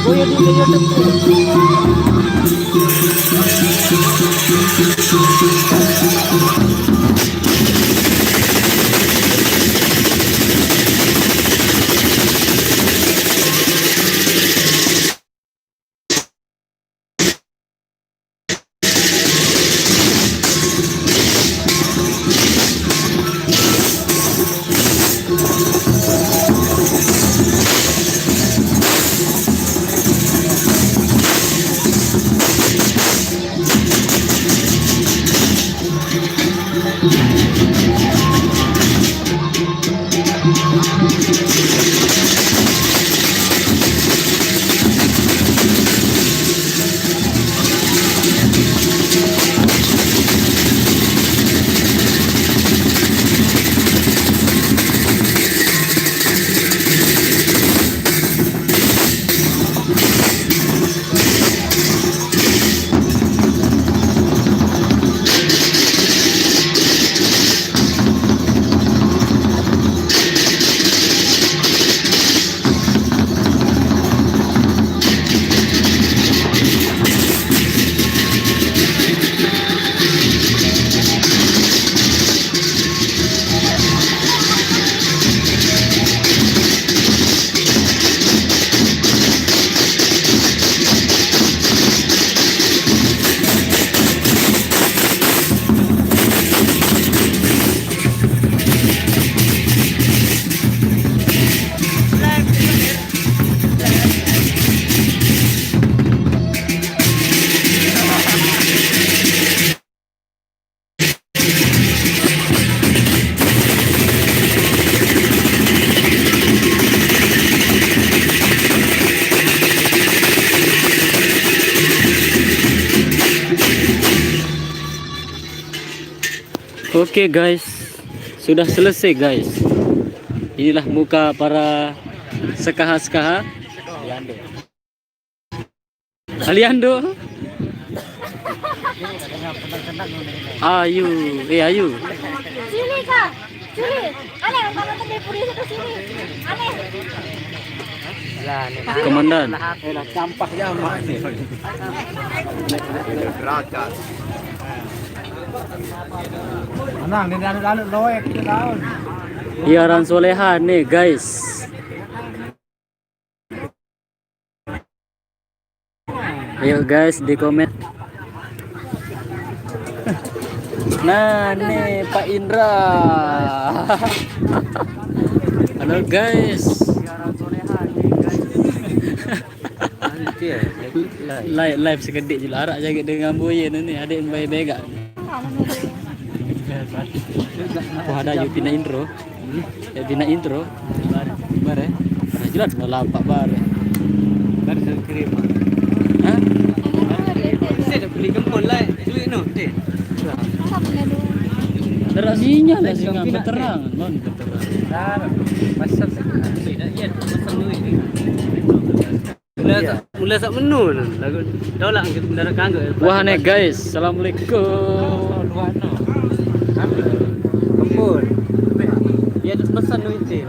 Oh ya di YouTube. Oke guys, sudah selesai guys. Inilah muka para sekaha-sekaha. Aliando. Ayu, Ayu. Sini kak, sini. Aneh, kamu tadi polisi ke sini. Aneh. Komandan. Sampah jamak nih. Berakat. Anang di dalam loek kita tahun. Iaran solehan nih guys. Ayo guys di komen. Nah nih Pak Indra. Halo guys. Live sekedik je larak jaga dengan boyen ni adik bayi bega. Wah ada you pina intro. Ya pina intro. Bare. Jelas dah lampak bare. Bare saya kirim. Hah? Saya dah beli gempol lah. Duit no. Derak sinyal lah singa berterang, non berterang. Pasal saya. Iya, pasal duit ni. Mula sak menu lagu tolak kita bendera kanggo. Wah nih guys, assalamualaikum. Kempul. Iya pesan duit.